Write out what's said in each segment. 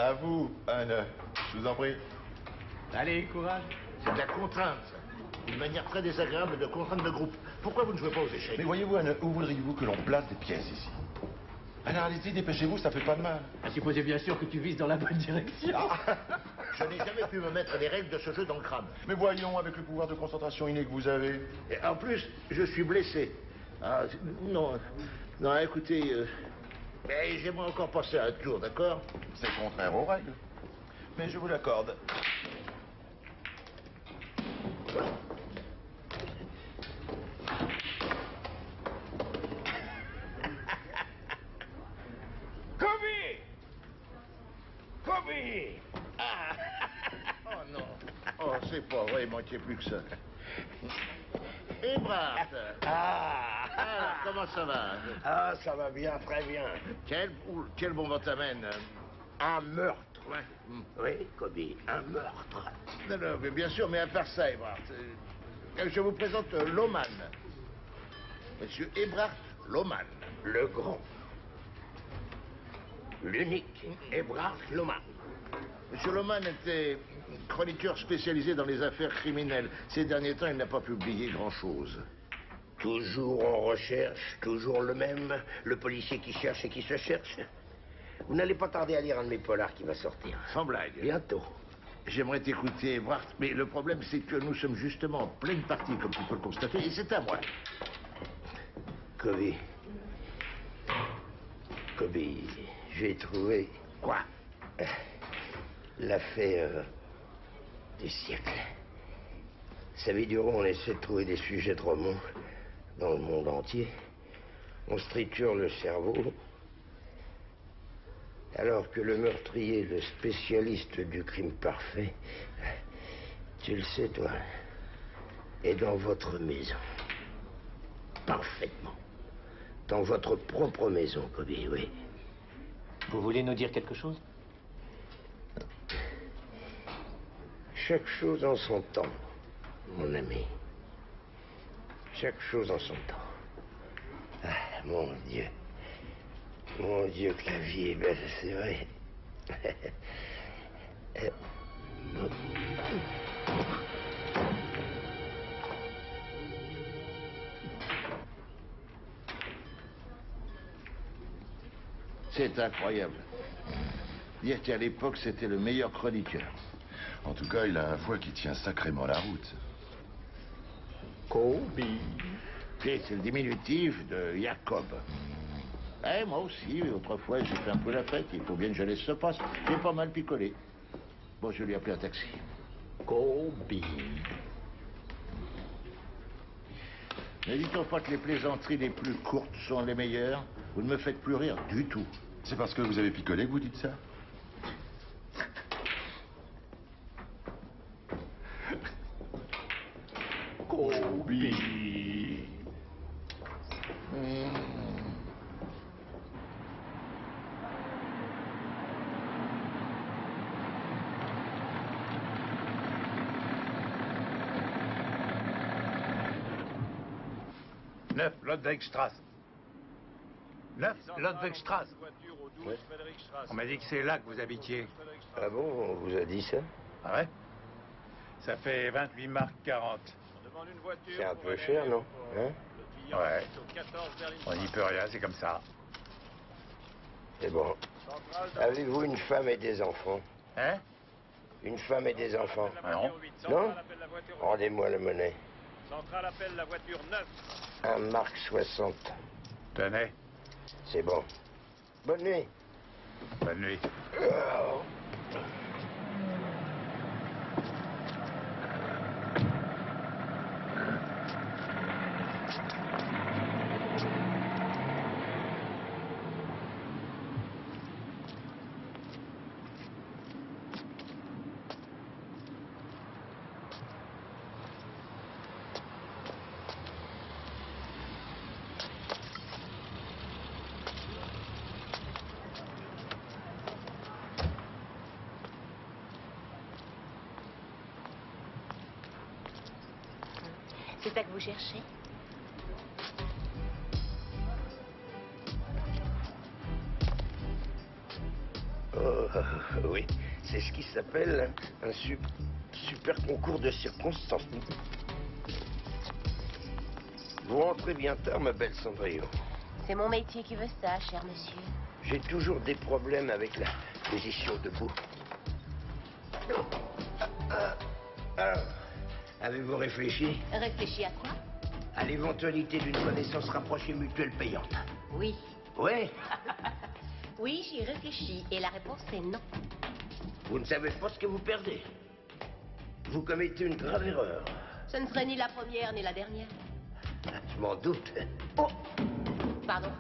À vous, Anne. Je vous en prie. Allez, courage. C'est de la contrainte, ça. Une manière très désagréable de contraindre le groupe. Pourquoi vous ne jouez pas aux échecs? Mais voyez-vous, Anne, où voudriez-vous que l'on place des pièces ici? Alors allez-y, dépêchez-vous, ça fait pas de mal. À supposer bien sûr que tu vises dans la bonne direction. Je n'ai jamais pu me mettre les règles de ce jeu dans le crâne. Mais voyons, avec le pouvoir de concentration inné que vous avez. Et en plus, je suis blessé. Ah, non, non, écoutez, j'aimerais encore passer un tour, d'accord? C'est contraire aux règles. Mais je vous l'accorde. Kobe! Kobe! Ah! Oh non. Oh, c'est pas vrai, il manquait plus que ça. Ebrard! Alors, comment ça va? Ah, ça va bien, très bien. Quel bon vent t'amène? Un meurtre. Ouais. Oui, Kobe, un meurtre. Non, non, mais bien sûr, mais à part ça, Ebrard, je vous présente Lohmann. Monsieur Ebrard Lohmann. Le grand. L'unique. Ebrard Lohmann. Monsieur Lohmann était chroniqueur spécialisé dans les affaires criminelles. Ces derniers temps, il n'a pas publié grand-chose. Toujours en recherche, toujours le même. Le policier qui cherche et qui se cherche. Vous n'allez pas tarder à lire un de mes polars qui va sortir. Sans blague. Bientôt. J'aimerais t'écouter, Ebrard, mais le problème, c'est que nous sommes justement en pleine partie, comme tu peux le constater, et c'est à moi. Kobe. Kobe, j'ai trouvé... Quoi? L'affaire du siècle. Savez, Durand, on essaie de trouver des sujets de romans dans le monde entier. On se triture le cerveau. Alors que le meurtrier, le spécialiste du crime parfait, tu le sais, toi, est dans votre maison. Parfaitement. Dans votre propre maison, Kobe, oui. Vous voulez nous dire quelque chose? Chaque chose en son temps, mon ami. Chaque chose en son temps. Ah, mon Dieu. Mon Dieu, que la vie est belle, c'est vrai. C'est incroyable. Dire qu'à l'époque, c'était le meilleur chroniqueur. En tout cas, il a un foie qui tient sacrément la route. Kobe. C'est le diminutif de Jacob. Eh, moi aussi, autrefois, j'ai fait un peu la fête. Il faut bien que je laisse se passe. J'ai pas mal picolé. Bon, je lui ai appelé un taxi. Kobe. Ne dit-on pas que les plaisanteries les plus courtes sont les meilleures? Vous ne me faites plus rire du tout. C'est parce que vous avez picolé que vous dites ça? Kobe. Neuf, Lodwegstrasse. 9, Lodwegstrasse. Ouais. On m'a dit que c'est là que vous habitiez. Ah bon, on vous a dit ça? Ah ouais? Ça fait 28 marques 40. C'est un peu cher, non? Hein? Ouais. On n'y peut rien, c'est comme ça. C'est bon. Avez-vous une femme et des enfants? Hein? Une femme et des enfants? Ah non. Non? Rendez-moi la monnaie. Centrale appelle la voiture 9. Un marque 60. Tenez, C'est bon. Bonne nuit. bonne nuit. Oh. C'est ça que vous cherchez? Oh. Oui, c'est ce qui s'appelle un super concours de circonstances. Vous rentrez bien tard, ma belle Cendrillon. C'est mon métier qui veut ça, cher monsieur. J'ai toujours des problèmes avec la position debout. Alors, avez-vous réfléchi Réfléchis à quoi? à l'éventualité d'une connaissance rapprochée mutuelle payante? Oui. Oui. Oui, j'y réfléchis. Et la réponse est non. Vous ne savez pas ce que vous perdez. Vous commettez une grave erreur. Ce ne serait ni la première ni la dernière. Je m'en doute. Oh! Pardon?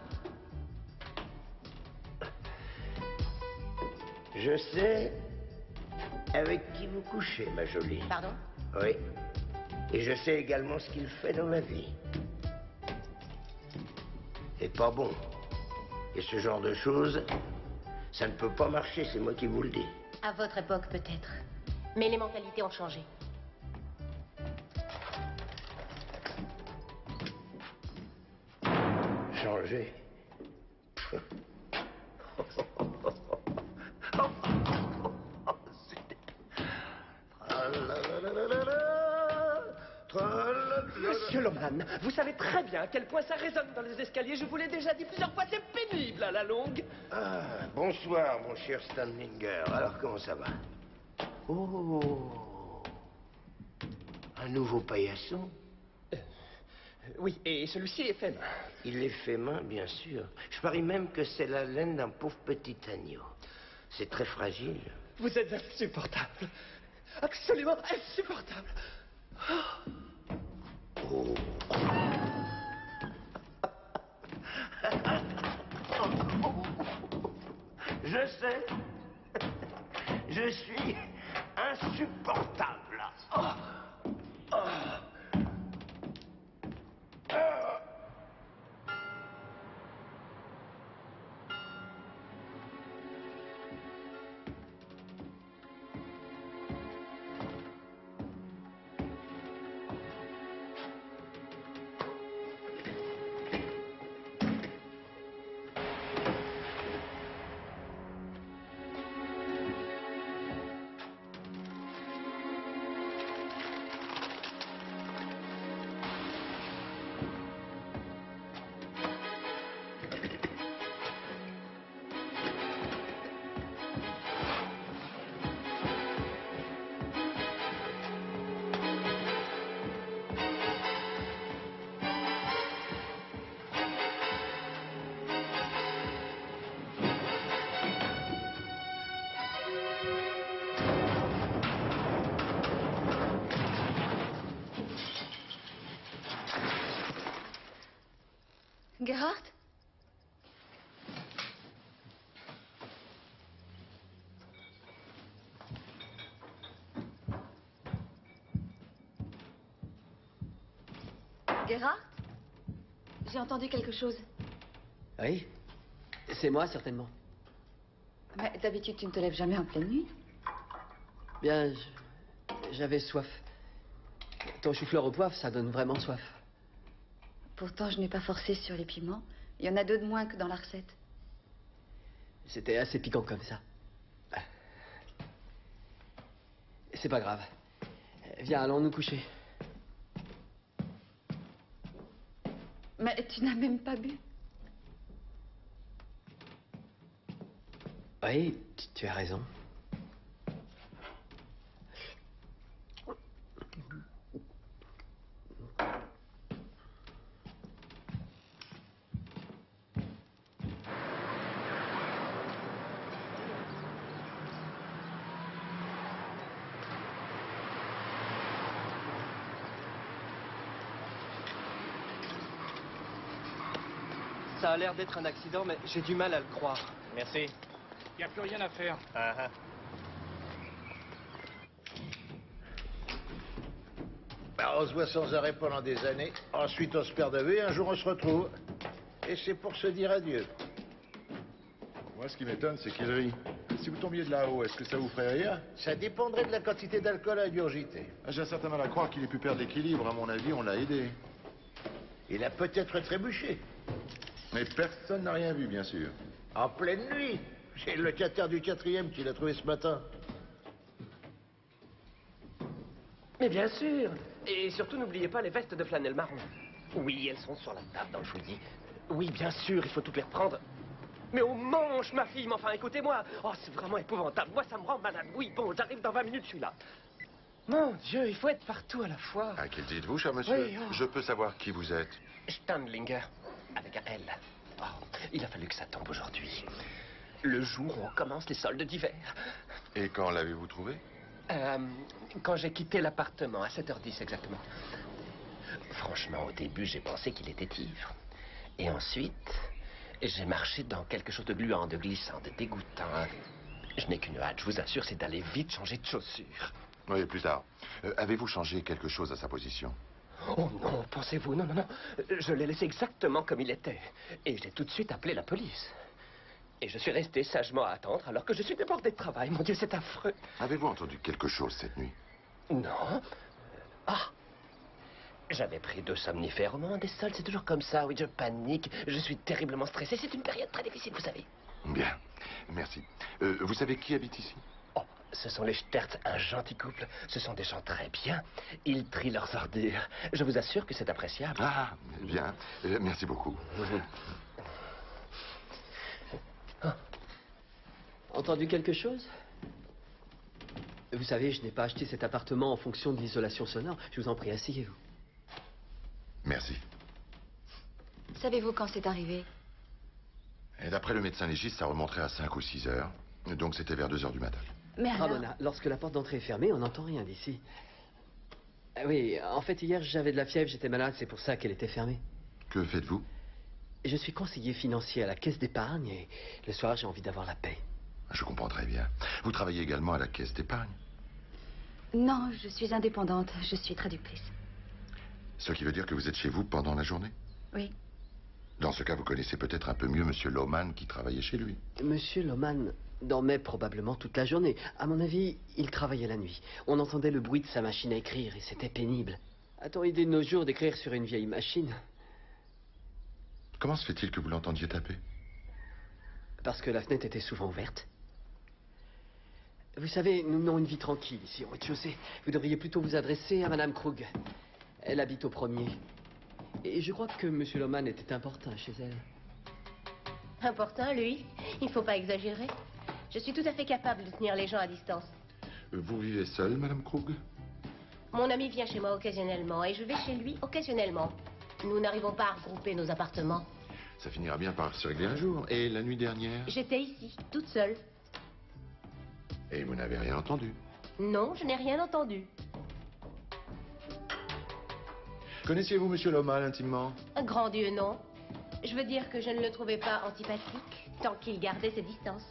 Je sais avec qui vous couchez, ma jolie. Pardon? Oui. Et je sais également ce qu'il fait dans la vie. C'est pas bon. Et ce genre de choses, ça ne peut pas marcher, c'est moi qui vous le dis. À votre époque, peut-être. Mais les mentalités ont changé. Changer. Monsieur Loman, vous savez très bien à quel point ça résonne dans les escaliers. Je vous l'ai déjà dit plusieurs fois, c'est pénible à la longue. Ah, bonsoir, mon cher Stanlinger. Alors, comment ça va? Oh, un nouveau paillasson? Oui, et celui-ci est fait main. Il est fait main, bien sûr. Je parie même que c'est la laine d'un pauvre petit agneau. C'est très fragile. Vous êtes insupportable. Absolument insupportable. Oh. Je sais. Je suis insupportable. Gerhard? Gerhard? J'ai entendu quelque chose. Oui, c'est moi certainement. Mais d'habitude, tu ne te lèves jamais en pleine nuit. Bien, j'avais soif. Ton chou-fleur au poivre, ça donne vraiment soif. Pourtant, je n'ai pas forcé sur les piments. Il y en a 2 de moins que dans la recette. C'était assez piquant comme ça. C'est pas grave. Viens, allons nous coucher. Mais tu n'as même pas bu. Oui, tu as raison. Ça a l'air d'être un accident, mais j'ai du mal à le croire. Merci. Il n'y a plus rien à faire. Ah, ah. Bah, on se voit sans arrêt pendant des années. Ensuite, on se perd de vue et un jour, on se retrouve. Et c'est pour se dire adieu. Moi, ce qui m'étonne, c'est qu'il rit. Si vous tombiez de là-haut, est-ce que ça vous ferait rire? Ça dépendrait de la quantité d'alcool à ingurgiter. Ah, j'ai un certain mal à croire qu'il ait pu perdre l'équilibre. À mon avis, on l'a aidé. Il a peut-être trébuché. Mais personne n'a rien vu, bien sûr. En pleine nuit. J'ai le locataire du 4e qui l'a trouvé ce matin. Mais bien sûr. Et surtout, n'oubliez pas les vestes de flanelle marron. Oui, elles sont sur la table dans le fouillis. Oui, bien sûr, il faut toutes les reprendre. Mais au manche, ma fille, mais enfin, écoutez-moi. Oh, c'est vraiment épouvantable. Moi, ça me rend malade. Oui, bon, j'arrive dans 20 minutes, je suis là. Mon Dieu, il faut être partout à la fois. À qui le dites-vous, cher monsieur? Oui, oh. Je peux savoir qui vous êtes? Standlinger, avec un L. Oh, il a fallu que ça tombe aujourd'hui. Le jour où on commence les soldes d'hiver. Et quand l'avez-vous trouvé? Quand j'ai quitté l'appartement, à 7h10 exactement. Franchement, au début, j'ai pensé qu'il était ivre. Et ensuite, j'ai marché dans quelque chose de gluant, de glissant, de dégoûtant. Je n'ai qu'une hâte, je vous assure, c'est d'aller vite changer de chaussures. Oui, plus tard. Avez-vous changé quelque chose à sa position? Oh non, pensez-vous, non, non, non. Je l'ai laissé exactement comme il était. Et j'ai tout de suite appelé la police. Et je suis resté sagement à attendre alors que je suis débordé de travail. Mon Dieu, c'est affreux. Avez-vous entendu quelque chose cette nuit? Non. Ah. J'avais pris 2 somnifères au moment des soldes. C'est toujours comme ça. Oui, je panique. Je suis terriblement stressé. C'est une période très difficile, vous savez. Bien. Merci. Vous savez qui habite ici? Oh, ce sont les Stertz, un gentil couple. Ce sont des gens très bien. Ils trient leurs ordures. Je vous assure que c'est appréciable. Ah, bien. Merci beaucoup. Entendu quelque chose? Vous savez, je n'ai pas acheté cet appartement en fonction de l'isolation sonore. Je vous en prie, asseyez-vous. Merci. Savez-vous quand c'est arrivé? Et d'après le médecin légiste, ça remonterait à 5 ou 6 heures. Donc c'était vers 2 heures du matin. Mais alors... Ramona, lorsque la porte d'entrée est fermée, on n'entend rien d'ici. Oui, en fait, hier, j'avais de la fièvre, j'étais malade, c'est pour ça qu'elle était fermée. Que faites-vous? Je suis conseiller financier à la caisse d'épargne et le soir, j'ai envie d'avoir la paix. Je comprends très bien. Vous travaillez également à la caisse d'épargne? Non, je suis indépendante. Je suis traductrice. Ce qui veut dire que vous êtes chez vous pendant la journée? Oui. Dans ce cas, vous connaissez peut-être un peu mieux Monsieur Lohmann qui travaillait chez lui. Monsieur Lohmann dormait probablement toute la journée. À mon avis, il travaillait la nuit. On entendait le bruit de sa machine à écrire et c'était pénible. A-t-on idée de nos jours d'écrire sur une vieille machine? Comment se fait-il que vous l'entendiez taper? Parce que la fenêtre était souvent ouverte. Vous savez, nous menons une vie tranquille ici au rez-de-chaussée. Vous devriez plutôt vous adresser à Madame Krug. Elle habite au 1er. Et je crois que Monsieur Lohmann était importun chez elle. Important, lui? Il faut pas exagérer. Je suis tout à fait capable de tenir les gens à distance. Vous vivez seule, Madame Krug? Mon ami vient chez moi occasionnellement et je vais chez lui occasionnellement. Nous n'arrivons pas à regrouper nos appartements. Ça finira bien par se régler un jour. Et la nuit dernière? J'étais ici, toute seule. Et vous n'avez rien entendu? Non, je n'ai rien entendu. Connaissiez-vous Monsieur Lohmann intimement? Grand Dieu, non. Je veux dire que je ne le trouvais pas antipathique tant qu'il gardait ses distances.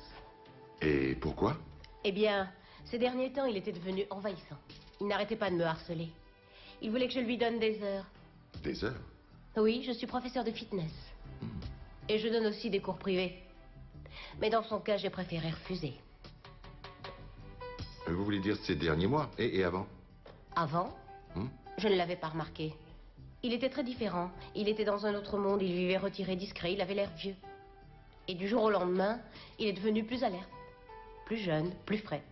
Et pourquoi? Eh bien, ces derniers temps, il était devenu envahissant. Il n'arrêtait pas de me harceler. Il voulait que je lui donne des heures. Des heures? Oui, je suis professeur de fitness. Et je donne aussi des cours privés. Mais dans son cas, j'ai préféré refuser. Vous voulez dire ces derniers mois? Et avant? Avant, je ne l'avais pas remarqué. Il était très différent. Il était dans un autre monde, il vivait retiré, discret, il avait l'air vieux. Et du jour au lendemain, il est devenu plus alerte, plus jeune, plus frais.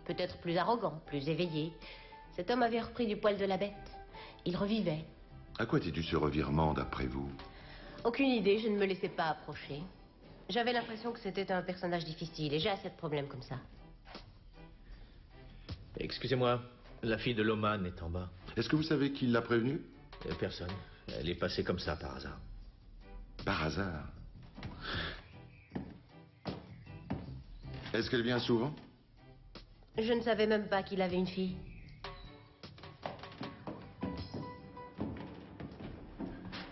Peut-être plus arrogant, plus éveillé. Cet homme avait repris du poil de la bête. Il revivait. À quoi était dû ce revirement, d'après vous? Aucune idée, je ne me laissais pas approcher. J'avais l'impression que c'était un personnage difficile et j'ai assez de problèmes comme ça. Excusez-moi, la fille de Lohmann est en bas. Est-ce que vous savez qui l'a prévenue? Personne. Elle est passée comme ça, par hasard. Par hasard? Est-ce qu'elle vient souvent? Je ne savais même pas qu'il avait une fille.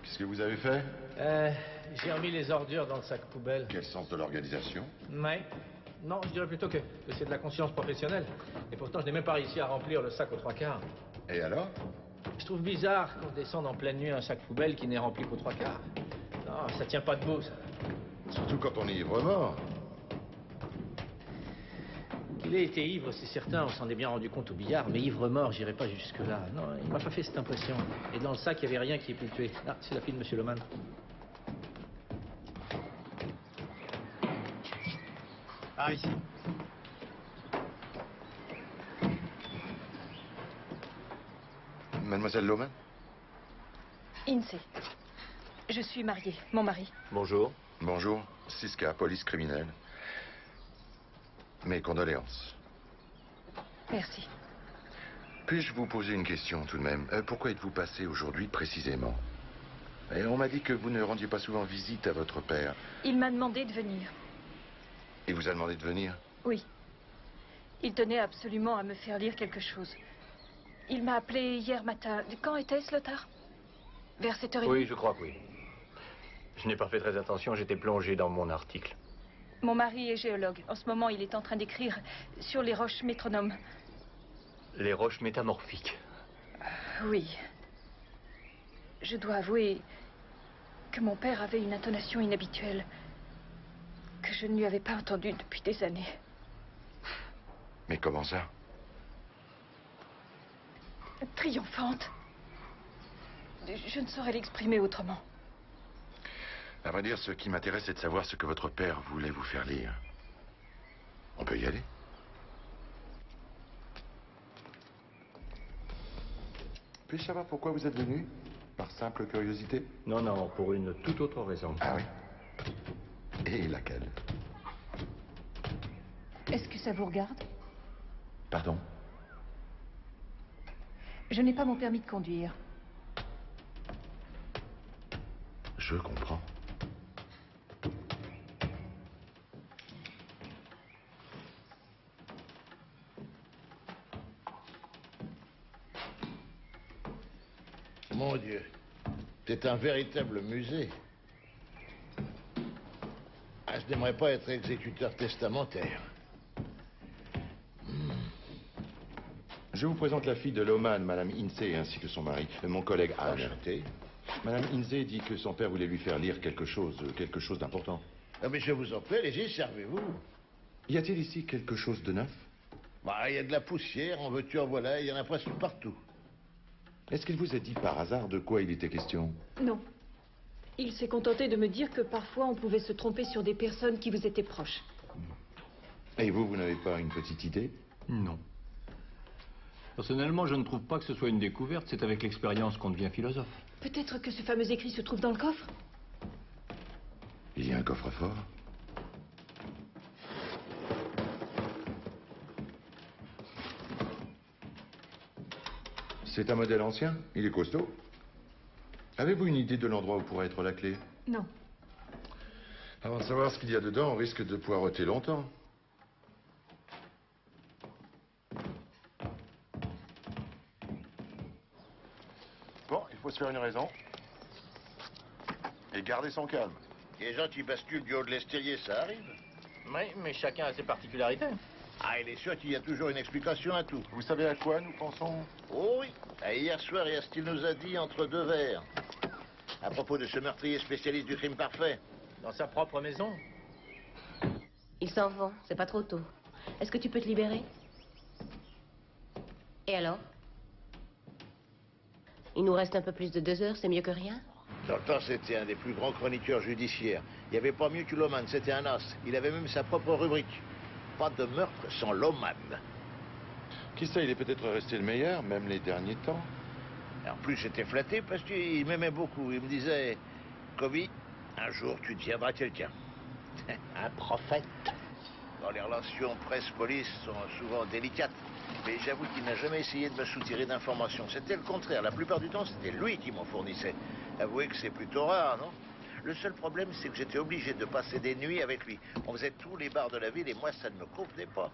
Qu'est-ce que vous avez fait? J'ai remis les ordures dans le sac poubelle. Quel sens de l'organisation? Ouais. Non, je dirais plutôt que c'est de la conscience professionnelle. Et pourtant, je n'ai même pas réussi à remplir le sac aux 3/4. Et alors? Je trouve bizarre qu'on descende en pleine nuit un sac poubelle qui n'est rempli qu'aux 3/4. Non, ça tient pas debout, ça. Surtout quand on est ivre-mort. Qu'il ait été ivre, c'est certain, on s'en est bien rendu compte au billard, mais ivre-mort, j'irai pas jusque-là. Non, il m'a pas fait cette impression. Et dans le sac, il n'y avait rien qui ait pu le tuer. Ah, c'est la fille de Monsieur Lohmann. Par ici. Mademoiselle Loman? Ince. Je suis mariée, mon mari. Bonjour. Bonjour, Siska, police criminelle. Mes condoléances. Merci. Puis-je vous poser une question tout de même? Pourquoi êtes-vous passé aujourd'hui précisément? Et on m'a dit que vous ne rendiez pas souvent visite à votre père. Il m'a demandé de venir. Il vous a demandé de venir? Oui. Il tenait absolument à me faire lire quelque chose. Il m'a appelé hier matin. Quand était-ce, Lothar? Vers 7h30? Oui, je crois que oui. Je n'ai pas fait très attention, j'étais plongé dans mon article. Mon mari est géologue. En ce moment, il est en train d'écrire sur les roches métronomes. Les roches métamorphiques. Oui. Je dois avouer que mon père avait une intonation inhabituelle que je ne lui avais pas entendue depuis des années. Mais comment ça? Triomphante. Je ne saurais l'exprimer autrement. À vrai dire, ce qui m'intéresse, c'est de savoir ce que votre père voulait vous faire lire. On peut y aller? Puis-je savoir pourquoi vous êtes venu? Par simple curiosité? Non, non, pour une toute autre raison. Ah oui? Et laquelle? Est-ce que ça vous regarde? Pardon? Je n'ai pas mon permis de conduire. Je comprends. Mon Dieu, c'est un véritable musée. Ah, je n'aimerais pas être exécuteur testamentaire. Je vous présente la fille de Loman, Madame Ince, ainsi que son mari, mon collègue Anne. Enchanté. Madame Ince dit que son père voulait lui faire lire quelque chose d'important. Ah, mais je vous en prie, allez-y, servez-vous. Y a-t-il ici quelque chose de neuf? Bah, il y a de la poussière, en veux-tu, en voilà, il y en a presque partout. Est-ce qu'il vous a dit par hasard de quoi il était question? Non. Il s'est contenté de me dire que parfois on pouvait se tromper sur des personnes qui vous étaient proches. Et vous n'avez pas une petite idée? Non. Personnellement, je ne trouve pas que ce soit une découverte. C'est avec l'expérience qu'on devient philosophe. Peut-être que ce fameux écrit se trouve dans le coffre? Il y a un coffre-fort? C'est un modèle ancien? Il est costaud? Avez-vous une idée de l'endroit où pourrait être la clé? Non. Avant de savoir ce qu'il y a dedans, on risque de poireauter longtemps. Bon, il faut se faire une raison. Et garder son calme. Les gens qui basculent du haut de l'estrier, ça arrive. Oui, mais chacun a ses particularités. Ah, il est sûr qu'il y a toujours une explication à tout. Vous savez à quoi nous pensons? Oh oui. Ah, hier soir, il y a ce qu'il nous a dit entre deux verres. À propos de ce meurtrier spécialiste du crime parfait. Dans sa propre maison. Ils s'en vont, c'est pas trop tôt. Est-ce que tu peux te libérer? Et alors? Il nous reste un peu plus de 2 heures, c'est mieux que rien? Dans le temps, c'était un des plus grands chroniqueurs judiciaires. Il n'y avait pas mieux que Loman, c'était un as. Il avait même sa propre rubrique. Pas de meurtre sans Loman. Qui sait, il est peut-être resté le meilleur, même les derniers temps. En plus, j'étais flatté parce qu'il m'aimait beaucoup. Il me disait, Kobe, un jour, tu deviendras quelqu'un. Un prophète. Bon, les relations presse-police sont souvent délicates. Mais j'avoue qu'il n'a jamais essayé de me soutirer d'informations. C'était le contraire. La plupart du temps, c'était lui qui m'en fournissait. Avouez que c'est plutôt rare, non? Le seul problème, c'est que j'étais obligé de passer des nuits avec lui. On faisait tous les bars de la ville et moi, ça ne me convenait pas.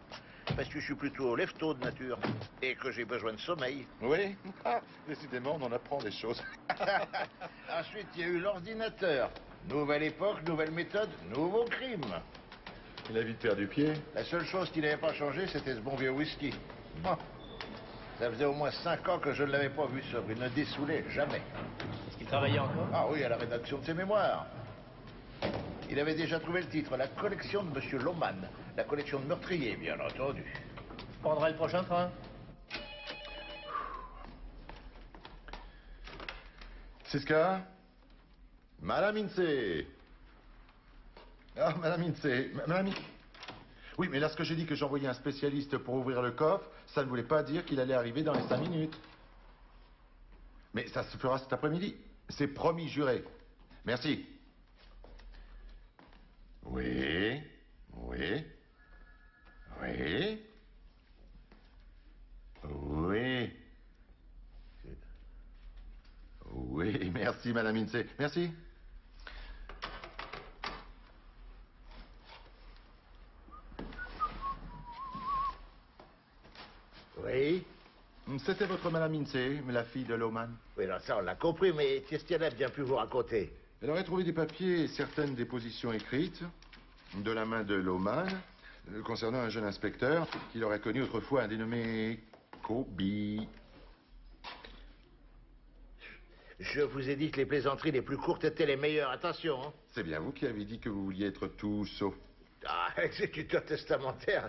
Parce que je suis plutôt lève-tôt de nature et que j'ai besoin de sommeil. Oui? Ah, décidément, on en apprend des choses. Ensuite, il y a eu l'ordinateur. Nouvelle époque, nouvelle méthode, nouveau crime. Il a vite perdu pied. La seule chose qui n'avait pas changé, c'était ce bon vieux whisky. Bon. Ça faisait au moins 5 ans que je ne l'avais pas vu sobre. Il ne dessoulait jamais. Est-ce qu'il travaillait encore? Ah oui, à la rédaction de ses mémoires. Il avait déjà trouvé le titre, la collection de Monsieur Loman. La collection de meurtriers, bien entendu. Je prendrai le prochain train. Siska? Madame Ince. Ah, Madame Ince. Madame... Oui, mais là, ce que j'ai dit que j'envoyais un spécialiste pour ouvrir le coffre, ça ne voulait pas dire qu'il allait arriver dans les 5 minutes. Mais ça se fera cet après-midi. C'est promis, juré. Merci. Oui. Oui. Oui. Oui. Oui, merci, Madame Insee. Merci. Oui. C'était votre Madame Insee, la fille de Loman. Oui, non, ça, on l'a compris, mais qu'est-ce qu'elle a bien pu vous raconter? Elle aurait trouvé des papiers et certaines dépositions écrites de la main de Loman concernant un jeune inspecteur qu'il aurait connu autrefois, un dénommé Kobe. Je vous ai dit que les plaisanteries les plus courtes étaient les meilleures. Attention, hein. C'est bien vous qui avez dit que vous vouliez être tout sauf. Ah, exécuteur testamentaire.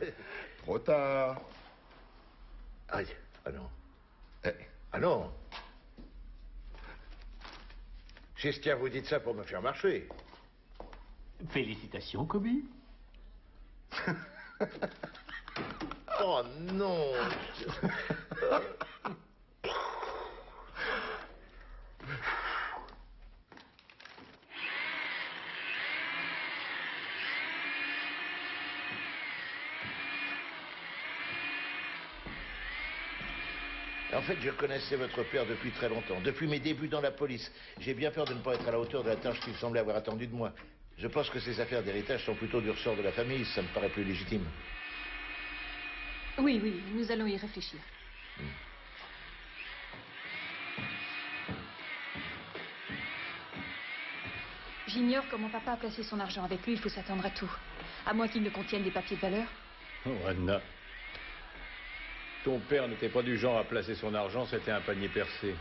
Trop tard. Aïe, ah non. Eh. Ah non. J'espère que vous dites ça pour me faire marcher. Félicitations, Kobe. Oh non. En fait, je connaissais votre père depuis très longtemps, depuis mes débuts dans la police. J'ai bien peur de ne pas être à la hauteur de la tâche qu'il semblait avoir attendue de moi. Je pense que ces affaires d'héritage sont plutôt du ressort de la famille, ça me paraît plus légitime. Oui, oui, nous allons y réfléchir. J'ignore comment papa a placé son argent. Avec lui, il faut s'attendre à tout. À moins qu'il ne contienne des papiers de valeur. Oh, Anna. Ton père n'était pas du genre à placer son argent, c'était un panier percé.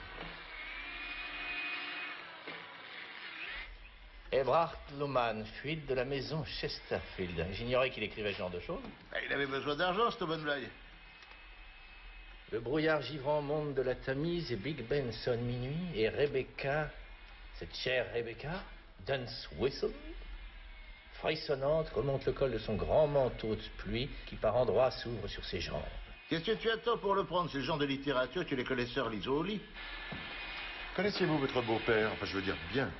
Ebrard Loman, fuite de la maison Chesterfield. J'ignorais qu'il écrivait ce genre de choses. Il avait besoin d'argent, cette bonne blague. Le brouillard givrant monte de la Tamise et Big Ben sonne minuit et Rebecca, cette chère Rebecca, Dunn's Whistle, frissonnante, remonte le col de son grand manteau de pluie qui par endroits s'ouvre sur ses jambes. Qu'est-ce que tu attends pour le prendre? Ce genre de littérature, tu les connaisseurs lisent au lit. Connaissiez-vous votre beau-père? Enfin, je veux dire, bien.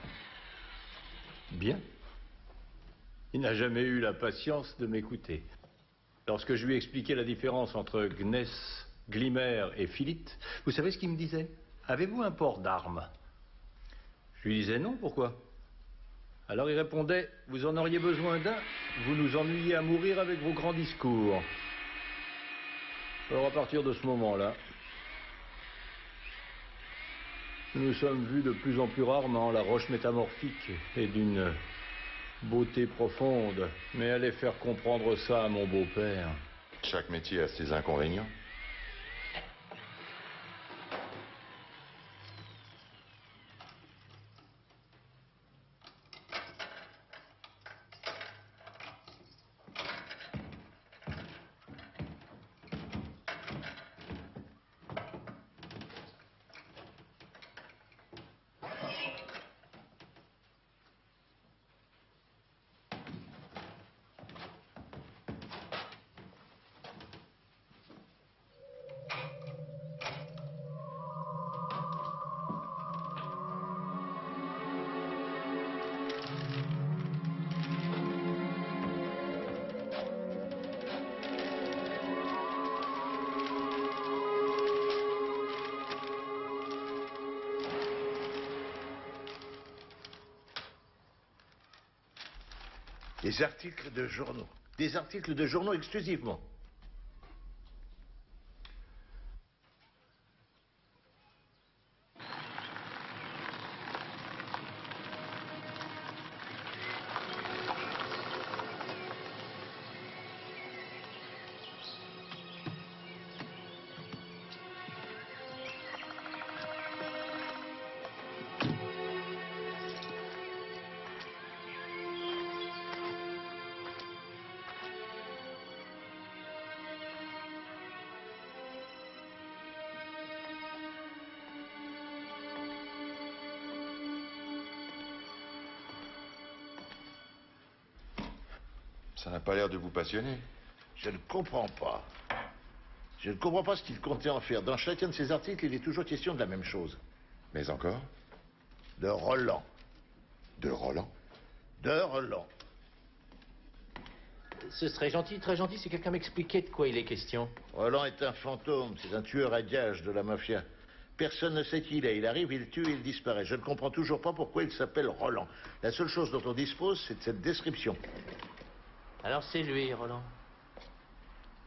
Bien. Il n'a jamais eu la patience de m'écouter. Lorsque je lui expliquais la différence entre Gness, Glimmer et Philite, vous savez ce qu'il me disait? Avez-vous un port d'armes? Je lui disais non, pourquoi? Alors il répondait, vous en auriez besoin d'un, vous nous ennuyez à mourir avec vos grands discours. Alors à partir de ce moment-là, nous nous sommes vus de plus en plus rarement. La roche métamorphique est d'une beauté profonde, mais allez faire comprendre ça à mon beau-père. Chaque métier a ses inconvénients. Des articles de journaux. Des articles de journaux exclusivement. Ça n'a pas l'air de vous passionner. Je ne comprends pas. Je ne comprends pas ce qu'il comptait en faire. Dans chacun de ses articles, il est toujours question de la même chose. Mais encore? De Roland. De Roland? De Roland. Ce serait gentil, très gentil, si quelqu'un m'expliquait de quoi il est question. Roland est un fantôme. C'est un tueur à gages de la mafia. Personne ne sait qui il est. Il arrive, il tue, il disparaît. Je ne comprends toujours pas pourquoi il s'appelle Roland. La seule chose dont on dispose, c'est de cette description. Alors c'est lui, Roland.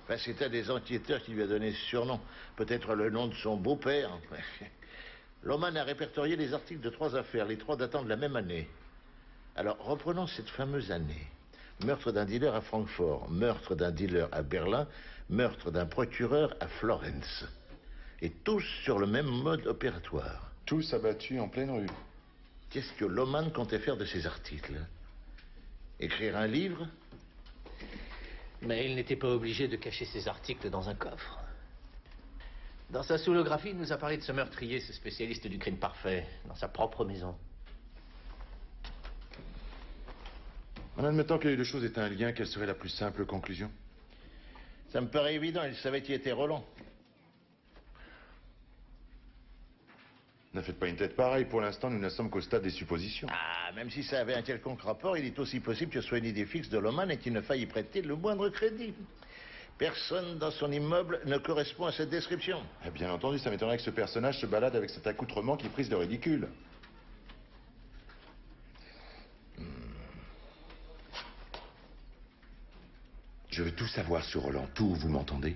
Enfin, c'est un des enquêteurs qui lui a donné ce surnom. Peut-être le nom de son beau-père. Loman a répertorié les articles de 3 affaires, les 3 datant de la même année. Alors, reprenons cette fameuse année. Meurtre d'un dealer à Francfort, meurtre d'un dealer à Berlin, meurtre d'un procureur à Florence. Et tous sur le même mode opératoire. Tous abattus en pleine rue. Qu'est-ce que Loman comptait faire de ces articles? Écrire un livre? Mais il n'était pas obligé de cacher ses articles dans un coffre. Dans sa soulographie, il nous a parlé de ce meurtrier, ce spécialiste du crime parfait, dans sa propre maison. En admettant que les deux choses aient un lien, quelle serait la plus simple conclusion? Ça me paraît évident, il savait qui était Roland. Ne faites pas une tête pareille, pour l'instant nous ne sommes qu'au stade des suppositions. Ah, même si ça avait un quelconque rapport, il est aussi possible que ce soit une idée fixe de Loman et qu'il ne faille y prêter le moindre crédit. Personne dans son immeuble ne correspond à cette description. Eh bien entendu, ça m'étonnerait que ce personnage se balade avec cet accoutrement qui prise de ridicule. Je veux tout savoir sur Roland, tout, vous m'entendez?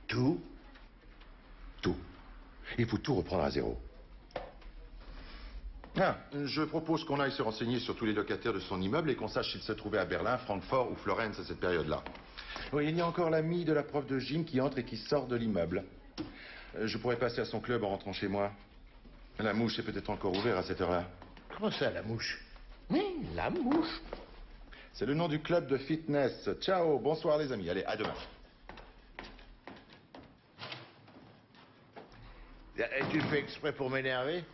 Tout? Tout. Il faut tout reprendre à zéro. Ah, je propose qu'on aille se renseigner sur tous les locataires de son immeuble et qu'on sache s'il se trouvait à Berlin, Francfort ou Florence à cette période-là. Oui, il y a encore l'ami de la prof de gym qui entre et qui sort de l'immeuble. Je pourrais passer à son club en rentrant chez moi. La mouche est peut-être encore ouverte à cette heure-là. Comment ça, la mouche? Oui, la mouche. C'est le nom du club de fitness. Ciao, bonsoir les amis. Allez, à demain. Et tu le fais exprès pour m'énerver?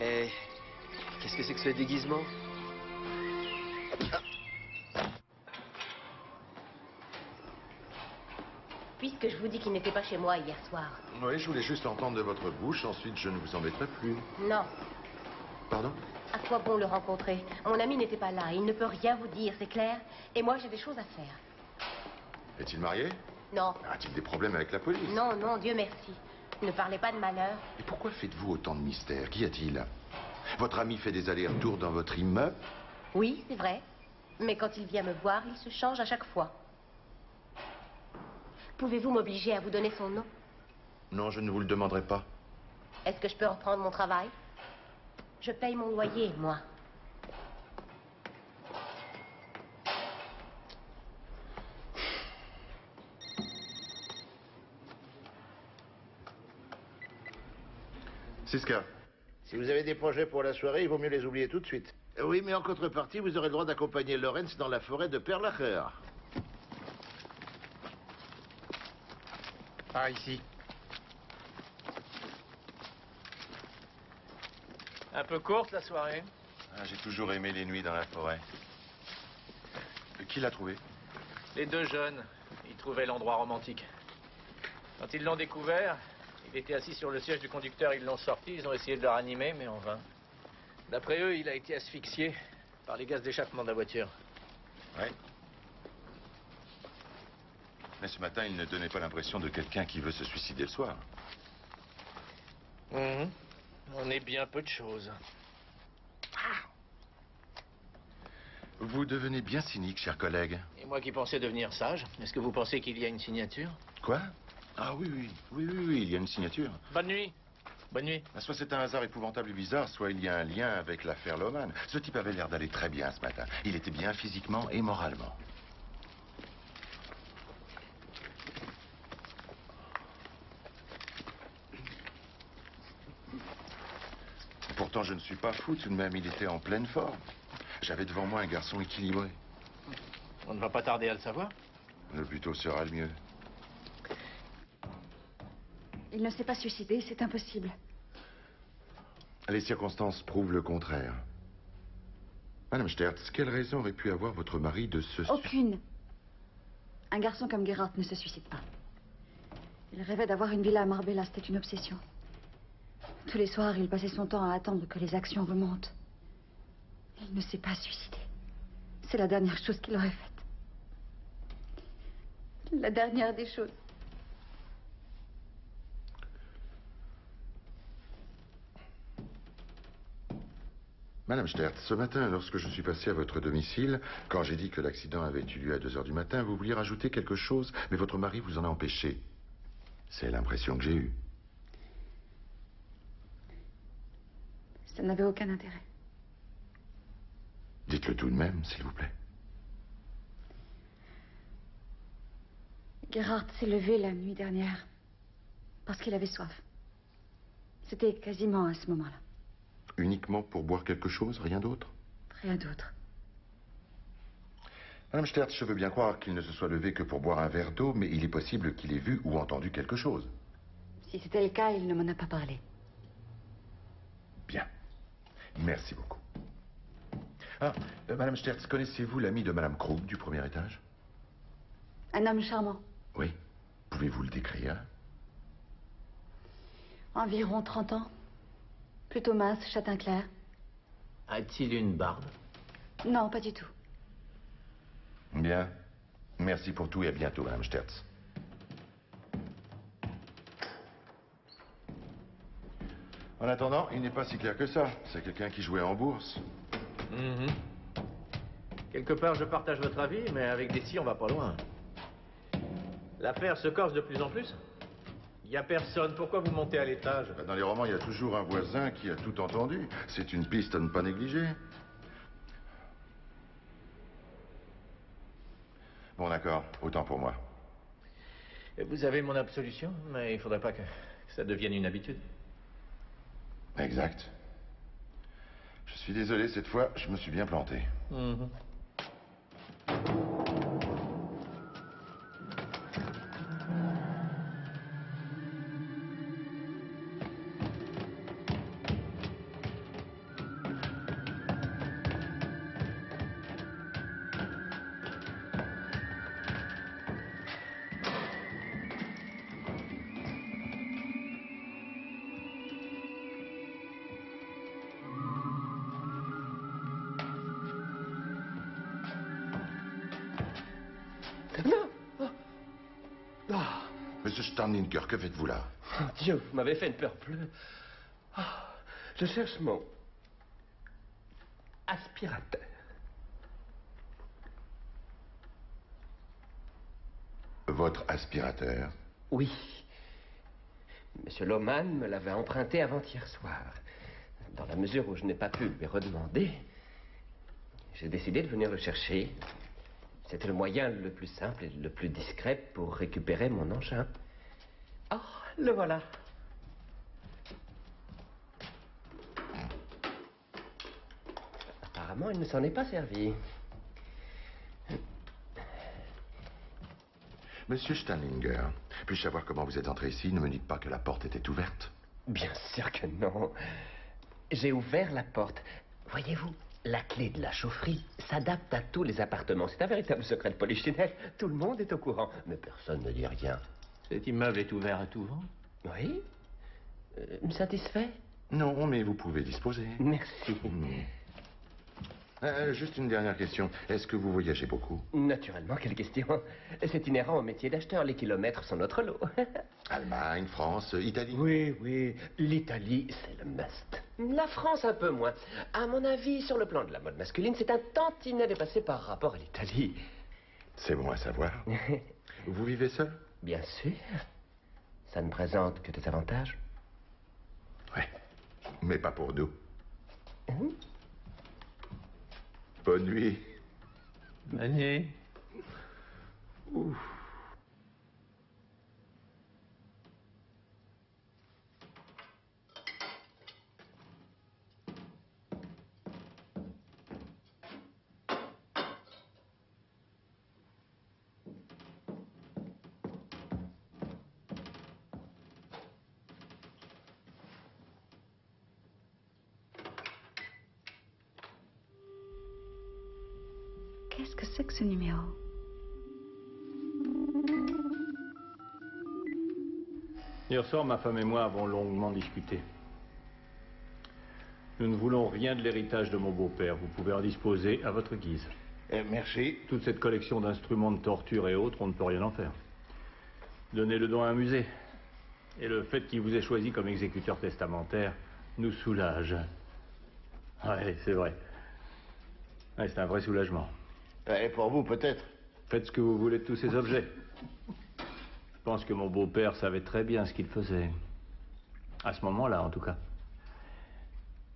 Eh, qu'est-ce que c'est que ce déguisement? Puisque je vous dis qu'il n'était pas chez moi hier soir. Oui, je voulais juste entendre de votre bouche, ensuite je ne vous embêterai plus. Non. Pardon? À quoi bon le rencontrer? Mon ami n'était pas là, il ne peut rien vous dire, c'est clair? Et moi, j'ai des choses à faire. Est-il marié? Non. A-t-il des problèmes avec la police? Non, non, Dieu merci. Ne parlez pas de malheur. Et pourquoi faites-vous autant de mystères? Qu'y a-t-il? Votre ami fait des allers-retours dans votre immeuble? Oui, c'est vrai. Mais quand il vient me voir, il se change à chaque fois. Pouvez-vous m'obliger à vous donner son nom? Non, je ne vous le demanderai pas. Est-ce que je peux reprendre mon travail? Je paye mon loyer, moi. Siska. Si vous avez des projets pour la soirée, il vaut mieux les oublier tout de suite. Oui, mais en contrepartie, vous aurez le droit d'accompagner Lorenz dans la forêt de Perlacher. Par ici. Un peu courte la soirée. Ah, j'ai toujours aimé les nuits dans la forêt. Qui l'a trouvé? Les deux jeunes, ils trouvaient l'endroit romantique. Quand ils l'ont découvert, il était assis sur le siège du conducteur, ils l'ont sorti, ils ont essayé de le ranimer, mais en vain. D'après eux, il a été asphyxié par les gaz d'échappement de la voiture. Oui. Mais ce matin, il ne donnait pas l'impression de quelqu'un qui veut se suicider le soir. On est bien peu de choses. Vous devenez bien cynique, cher collègue. Et moi qui pensais devenir sage, est-ce que vous pensez qu'il y a une signature? Quoi? Ah oui, il y a une signature. Bonne nuit. Bonne nuit. Soit c'est un hasard épouvantable et bizarre, soit il y a un lien avec l'affaire Loman. Ce type avait l'air d'aller très bien ce matin. Il était bien physiquement et moralement. Pourtant, je ne suis pas fou, tout de même, il était en pleine forme. J'avais devant moi un garçon équilibré. On ne va pas tarder à le savoir. Le plus tôt sera le mieux. Il ne s'est pas suicidé, c'est impossible. Les circonstances prouvent le contraire. Madame Stertz, quelle raison aurait pu avoir votre mari de se... Aucune. Un garçon comme Gerhardt ne se suicide pas. Il rêvait d'avoir une villa à Marbella, c'était une obsession. Tous les soirs, il passait son temps à attendre que les actions remontent. Il ne s'est pas suicidé. C'est la dernière chose qu'il aurait faite. La dernière des choses. Madame Stertz, ce matin, lorsque je suis passé à votre domicile, quand j'ai dit que l'accident avait eu lieu à 2 heures du matin, vous vouliez rajouter quelque chose, mais votre mari vous en a empêché. C'est l'impression que j'ai eue. Ça n'avait aucun intérêt. Dites-le tout de même, s'il vous plaît. Gerhardt s'est levé la nuit dernière parce qu'il avait soif. C'était quasiment à ce moment-là. Uniquement pour boire quelque chose, rien d'autre? Rien d'autre. Madame Stertz, je veux bien croire qu'il ne se soit levé que pour boire un verre d'eau, mais il est possible qu'il ait vu ou entendu quelque chose. Si c'était le cas, il ne m'en a pas parlé. Bien. Merci beaucoup. Ah, Madame Stertz, connaissez-vous l'ami de Madame Krug du premier étage? Un homme charmant. Oui. Pouvez-vous le décrire? Environ 30 ans. Plutôt mince, châtain clair. A-t-il une barbe? Non, pas du tout. Bien. Merci pour tout et à bientôt, Madame Stertz. En attendant, il n'est pas si clair que ça. C'est quelqu'un qui jouait en bourse. Quelque part, je partage votre avis, mais avec des si, on va pas loin. L'affaire se corse de plus en plus. Il n'y a personne. Pourquoi vous montez à l'étage? Dans les romans, il y a toujours un voisin qui a tout entendu. C'est une piste à ne pas négliger. Bon, d'accord. Autant pour moi. Vous avez mon absolution, mais il ne faudrait pas que ça devienne une habitude. Exact. Je suis désolé, cette fois, je me suis bien planté. Monsieur Steinlinker, que faites-vous là? Oh Dieu, vous m'avez fait une peur bleue. Ah, je cherche mon aspirateur. Votre aspirateur? Oui. Monsieur Lohmann me l'avait emprunté avant-hier soir. Dans la mesure où je n'ai pas pu lui redemander, j'ai décidé de venir le chercher. C'était le moyen le plus simple et le plus discret pour récupérer mon engin. Oh, le voilà. Apparemment, il ne s'en est pas servi. Monsieur Steinlinger, puis-je savoir comment vous êtes entré ici? Ne me dites pas que la porte était ouverte. Bien sûr que non. J'ai ouvert la porte. Voyez-vous, la clé de la chaufferie s'adapte à tous les appartements. C'est un véritable secret de polichinelle. Tout le monde est au courant, mais personne ne dit rien. Cet immeuble est ouvert à tout vent? Oui. Satisfait? Non, mais vous pouvez disposer. Merci. Juste une dernière question. Est-ce que vous voyagez beaucoup? Naturellement, quelle question. C'est inhérent au métier d'acheteur. Les kilomètres sont notre lot. Allemagne, France, Italie? Oui, oui. L'Italie, c'est le must. La France, un peu moins. À mon avis, sur le plan de la mode masculine, c'est un tantinet dépassé par rapport à l'Italie. C'est bon à savoir. Vous vivez seul? Bien sûr. Ça ne présente que des avantages. Oui, mais pas pour nous. Bonne nuit. Bonne nuit. Ouf. que c'est que ce numéro? Hier soir, ma femme et moi avons longuement discuté. Nous ne voulons rien de l'héritage de mon beau-père. Vous pouvez en disposer à votre guise. Merci. Toute cette collection d'instruments de torture et autres, on ne peut rien en faire. Donnez le don à un musée. Et le fait qu'il vous ait choisi comme exécuteur testamentaire nous soulage. Ouais, c'est vrai. Ouais, c'est un vrai soulagement. Et pour vous, peut-être. Faites ce que vous voulez de tous ces objets. Je pense que mon beau-père savait très bien ce qu'il faisait. À ce moment-là, en tout cas.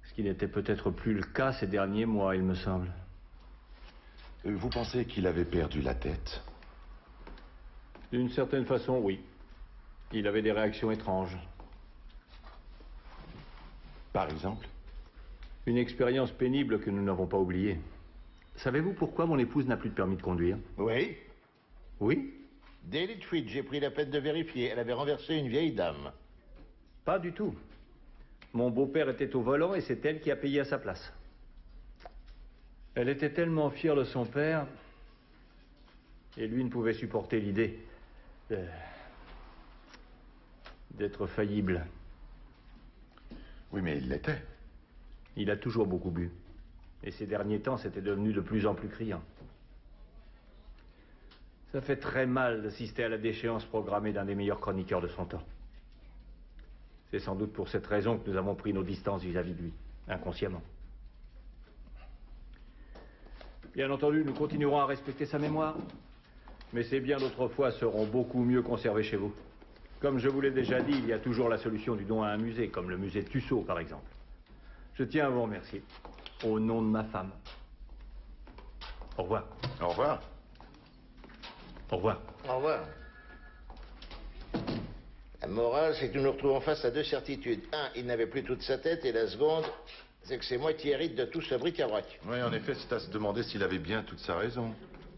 Ce qui n'était peut-être plus le cas ces derniers mois, il me semble. Vous pensez qu'il avait perdu la tête? D'une certaine façon, oui. Il avait des réactions étranges. Par exemple? Une expérience pénible que nous n'avons pas oubliée. Savez-vous pourquoi mon épouse n'a plus de permis de conduire? Oui. Oui? Daily Tweet, j'ai pris la peine de vérifier. Elle avait renversé une vieille dame. Pas du tout. Mon beau-père était au volant et c'est elle qui a payé à sa place. Elle était tellement fière de son père, et lui ne pouvait supporter l'idée d'être faillible. Oui, mais il l'était. Il a toujours beaucoup bu. Et ces derniers temps, c'était devenu de plus en plus criant. Ça fait très mal d'assister à la déchéance programmée d'un des meilleurs chroniqueurs de son temps. C'est sans doute pour cette raison que nous avons pris nos distances vis-à-vis de lui, inconsciemment. Bien entendu, nous continuerons à respecter sa mémoire, mais ses biens d'autrefois seront beaucoup mieux conservés chez vous. Comme je vous l'ai déjà dit, il y a toujours la solution du don à un musée, comme le musée de Tussaud, par exemple. Je tiens à vous remercier, au nom de ma femme. Au revoir. Au revoir. Au revoir. Au revoir. La morale, c'est que nous nous retrouvons face à deux certitudes. Un, il n'avait plus toute sa tête, et la seconde, c'est que c'est moi qui hérite de tout ce bric-à-brac. Oui, en effet, c'est à se demander s'il avait bien toute sa raison.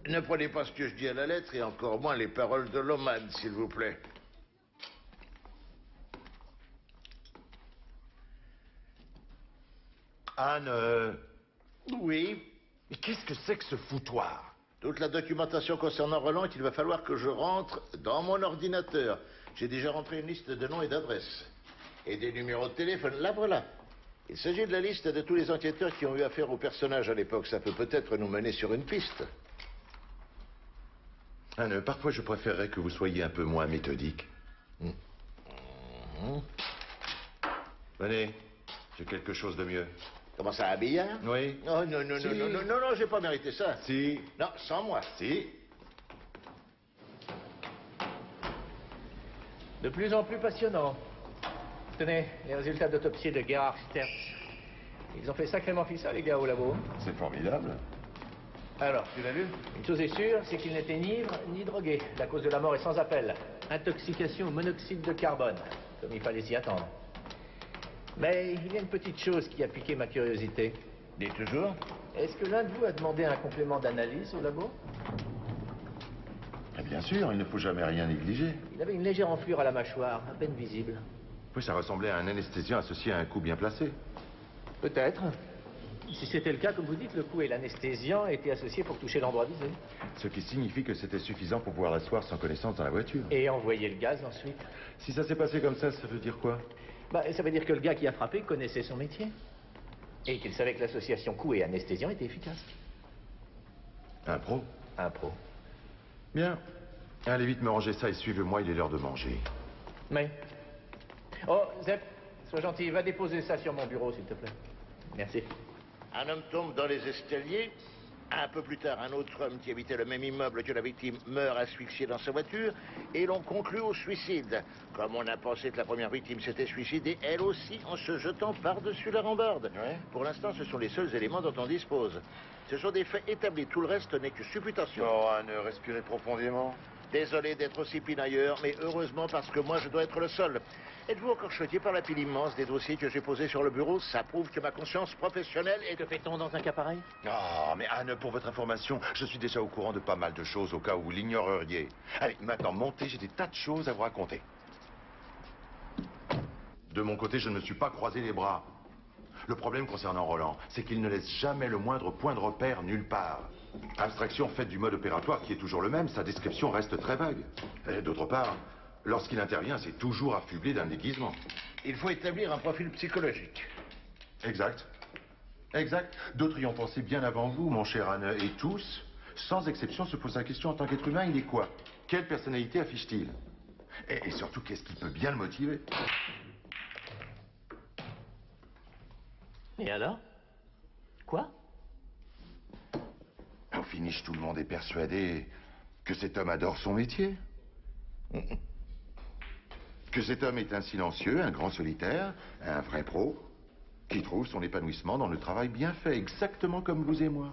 Ne prenez pas ce que je dis à la lettre, et encore moins les paroles de l'Oman, s'il vous plaît. Anne, Oui. mais qu'est-ce que c'est que ce foutoir? Toute la documentation concernant Roland qu'il va falloir que je rentre dans mon ordinateur. J'ai déjà rentré une liste de noms et d'adresses. Et des numéros de téléphone. Là, voilà. Il s'agit de la liste de tous les enquêteurs qui ont eu affaire au personnage à l'époque. Ça peut peut-être nous mener sur une piste. Anne, parfois je préférerais que vous soyez un peu moins méthodique. Venez, j'ai quelque chose de mieux. Comment ça, un billard? Oui. Oh, non, non, Si. non, non, non, non, non, j'ai pas mérité ça. Si. Non, sans moi. Si. De plus en plus passionnant. Tenez, les résultats d'autopsie de Gerhard Sterz. Ils ont fait sacrément fi ça, les gars, au labo. C'est formidable. Alors, tu l'as lu? Une chose est sûre, c'est qu'il n'était ni ivre ni drogué. La cause de la mort est sans appel. Intoxication au monoxyde de carbone. Comme il fallait s'y attendre. Mais il y a une petite chose qui a piqué ma curiosité. Dis toujours. Est-ce que l'un de vous a demandé un complément d'analyse au labo? Et bien sûr, il ne faut jamais rien négliger. Il avait une légère enflure à la mâchoire, à peine visible. Oui, ça ressemblait à un anesthésiant associé à un coup bien placé. Peut-être. Si c'était le cas, comme vous dites, le coup et l'anesthésiant étaient associés pour toucher l'endroit visé. Ce qui signifie que c'était suffisant pour pouvoir l'asseoir sans connaissance dans la voiture. Et envoyer le gaz ensuite. Si ça s'est passé comme ça veut dire quoi? Ça veut dire que le gars qui a frappé connaissait son métier. Et qu'il savait que l'association coup et anesthésiant était efficace. Un pro? Un pro. Bien. Allez vite me ranger ça et suivez-moi, il est l'heure de manger. Mais... Oh, Zep, sois gentil, va déposer ça sur mon bureau, s'il te plaît. Merci. Un homme tombe dans les escaliers. Un peu plus tard, un autre homme qui habitait le même immeuble que la victime meurt asphyxié dans sa voiture et l'on conclut au suicide. Comme on a pensé que la première victime s'était suicidée, elle aussi, en se jetant par-dessus la rambarde. Ouais. Pour l'instant, ce sont les seuls éléments dont on dispose. Ce sont des faits établis, tout le reste n'est que supputation. Oh, Anne, respirez profondément. Désolé d'être aussi pinailleur, mais heureusement parce que moi je dois être le seul. Êtes-vous encore choqué par la pile immense des dossiers que j'ai posés sur le bureau? Ça prouve que ma conscience professionnelle est... Que fait-on dans un cas pareil? Oh, mais Anne, pour votre information, je suis déjà au courant de pas mal de choses au cas où vous l'ignoreriez. Allez, maintenant, montez, j'ai des tas de choses à vous raconter. De mon côté, je ne me suis pas croisé les bras. Le problème concernant Roland, c'est qu'il ne laisse jamais le moindre point de repère nulle part. Abstraction faite du mode opératoire qui est toujours le même, sa description reste très vague. Et d'autre part, lorsqu'il intervient, c'est toujours affublé d'un déguisement. Il faut établir un profil psychologique. Exact. Exact. D'autres y ont pensé bien avant vous, mon cher Anne, et tous, sans exception, se posent la question en tant qu'être humain, il est quoi? Quelle personnalité affiche-t-il? Et surtout, qu'est-ce qui peut bien le motiver? Et alors? Quoi? Au finish, tout le monde est persuadé que cet homme adore son métier. Que cet homme est un silencieux, un grand solitaire, un vrai pro, qui trouve son épanouissement dans le travail bien fait, exactement comme vous et moi.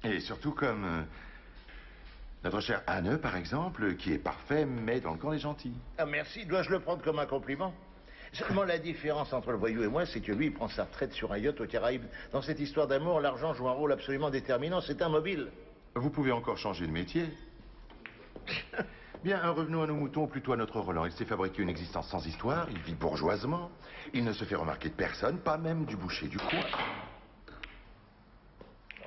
Et surtout comme notre chère Anne, par exemple, qui est parfait, mais dans le camp des gentils. Ah, merci, dois-je le prendre comme un compliment? Seulement la différence entre le voyou et moi, c'est que lui, il prend sa retraite sur un yacht aux Caraïbes. Dans cette histoire d'amour, l'argent joue un rôle absolument déterminant, c'est un mobile. Vous pouvez encore changer de métier. Bien, revenons à nos moutons, plutôt à notre Roland. Il s'est fabriqué une existence sans histoire, il vit bourgeoisement, il ne se fait remarquer de personne, pas même du boucher du coin.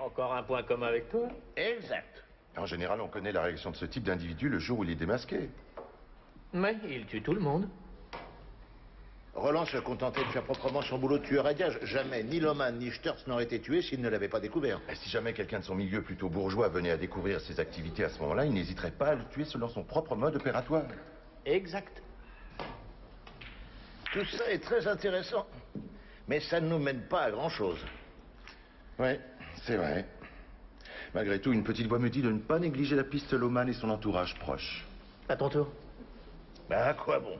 Encore un point commun avec toi? Exact. En général, on connaît la réaction de ce type d'individu le jour où il est démasqué. Mais il tue tout le monde. Roland se contentait de faire proprement son boulot de tueur à gages. Jamais ni Loman ni Sturz n'auraient été tués s'ils ne l'avaient pas découvert. Et si jamais quelqu'un de son milieu plutôt bourgeois venait à découvrir ses activités à ce moment-là, il n'hésiterait pas à le tuer selon son propre mode opératoire. Exact. Tout ça est très intéressant, mais ça ne nous mène pas à grand-chose. Ouais, c'est vrai. Malgré tout, une petite voix me dit de ne pas négliger la piste Loman et son entourage proche. À ton tour. Ben, à quoi bon?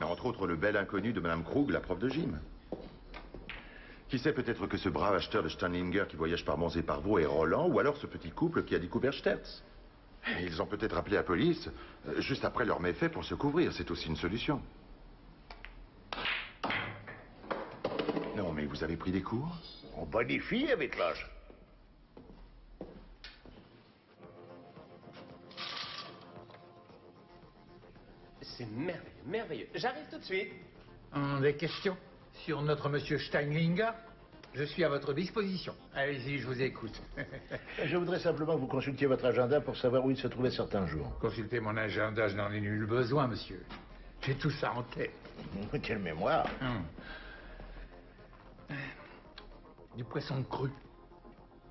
Entre autres, le bel inconnu de Madame Krug, la prof de gym. Qui sait, peut-être que ce brave acheteur de Steinlinger qui voyage par monts et par vaux est Roland, ou alors ce petit couple qui a découvert Sterz. Et ils ont peut-être appelé la police juste après leur méfait pour se couvrir. C'est aussi une solution. Non, mais vous avez pris des cours? On bonifie avec l'âge. C'est merveilleux, merveilleux. J'arrive tout de suite. Des questions sur notre monsieur Steinlinger? Je suis à votre disposition. Allez-y, je vous écoute. Je voudrais simplement que vous consultiez votre agenda pour savoir où il se trouvait certains jours. Consultez mon agenda, je n'en ai nul besoin, monsieur. J'ai tout ça en tête. Quelle mémoire. Du poisson cru.